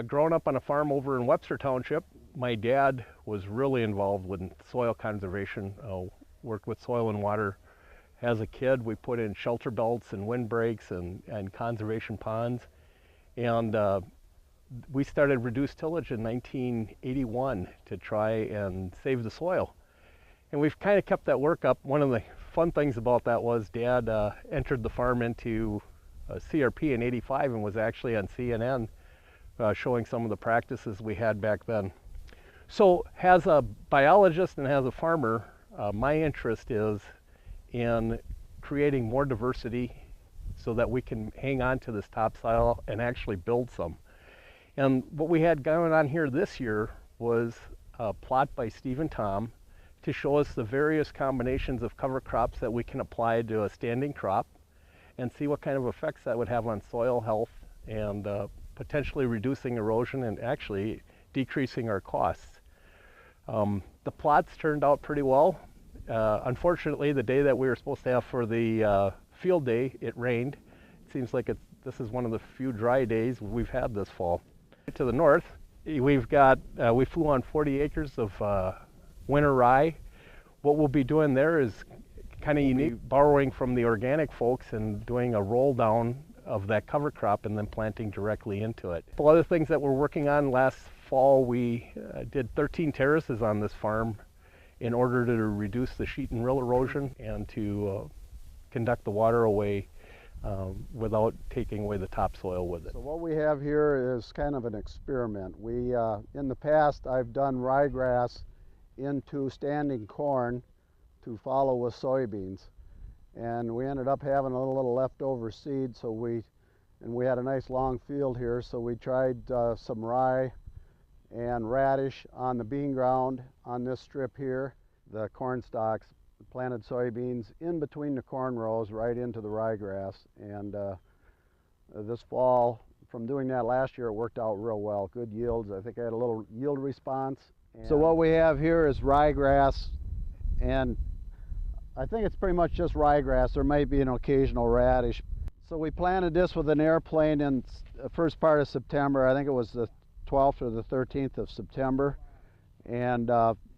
Growing up on a farm over in Webster Township, my dad was really involved with soil conservation, worked with soil and water. As a kid, we put in shelter belts and windbreaks and conservation ponds. And we started reduced tillage in 1981 to try and save the soil. And we've kind of kept that work up. One of the fun things about that was Dad entered the farm into CRP in '85 and was actually on CNN showing some of the practices we had back then. So as a biologist and as a farmer, my interest is in creating more diversity so that we can hang on to this topsoil and actually build some. And what we had going on here this year was a plot by Steve and Tom to show us the various combinations of cover crops that we can apply to a standing crop and see what kind of effects that would have on soil health and potentially reducing erosion and actually decreasing our costs. The plots turned out pretty well. Unfortunately, the day that we were supposed to have for the field day, it rained. It seems like this is one of the few dry days we've had this fall. To the north, we flew on 40 acres of winter rye. What we'll be doing there is kind of unique, borrowing from the organic folks and doing a roll down of that cover crop and then planting directly into it. A couple other things that we're working on: last fall we did 13 terraces on this farm in order to reduce the sheet and rill erosion and to conduct the water away without taking away the topsoil with it. So what we have here is kind of an experiment. In the past, I've done rye grass into standing corn to follow with soybeans, and we ended up having a little leftover seed, so we had a nice long field here, so we tried some rye and radish on the bean ground on this strip here, the corn stalks, planted soybeans in between the corn rows right into the ryegrass. And this fall, from doing that last year, it worked out real well. Good yields. I think I had a little yield response. So what we have here is ryegrass, and I think it's pretty much just ryegrass. There might be an occasional radish. So we planted this with an airplane in the first part of September. I think it was the 12th or the 13th of September. And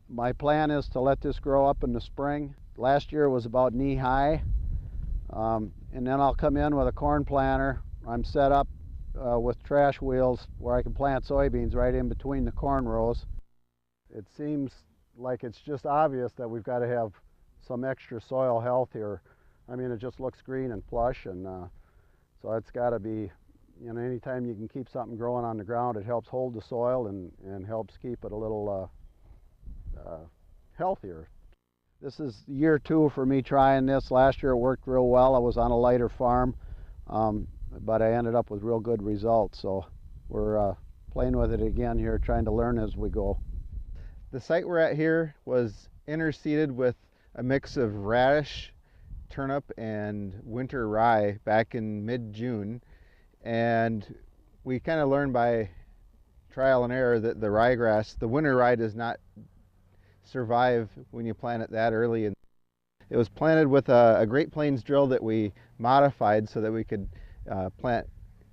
my plan is to let this grow up in the spring. Last year it was about knee high. And then I'll come in with a corn planter. I'm set up with trash wheels where I can plant soybeans right in between the corn rows. It seems like it's just obvious that we've got to have some extra soil health here. I mean, it just looks green and plush, and so it's got to be, you know, anytime you can keep something growing on the ground, it helps hold the soil and helps keep it a little healthier. This is year 2 for me trying this. Last year it worked real well. I was on a lighter farm, but I ended up with real good results. So we're playing with it again here, trying to learn as we go. The site we're at here was interseeded with a mix of radish, turnip, and winter rye back in mid-June, and we kind of learned by trial and error that the ryegrass, the winter rye, does not survive when you plant it that early. And it was planted with a Great Plains drill that we modified so that we could plant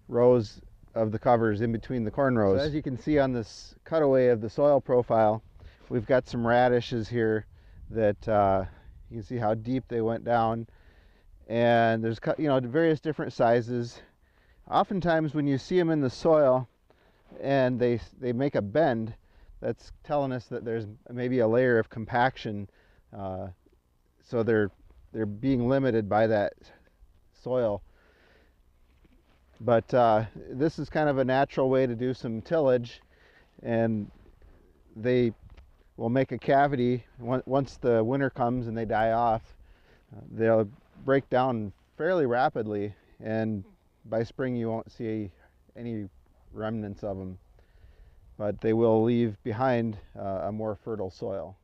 rows of the covers in between the corn rows. So as you can see on this cutaway of the soil profile, we've got some radishes here that you can see how deep they went down, and there's, you know, various different sizes. Oftentimes when you see them in the soil and they make a bend, that's telling us that there's maybe a layer of compaction, so they're being limited by that soil. But this is kind of a natural way to do some tillage, and they will make a cavity. Once the winter comes and they die off, they'll break down fairly rapidly, and by spring you won't see any remnants of them, but they will leave behind a more fertile soil.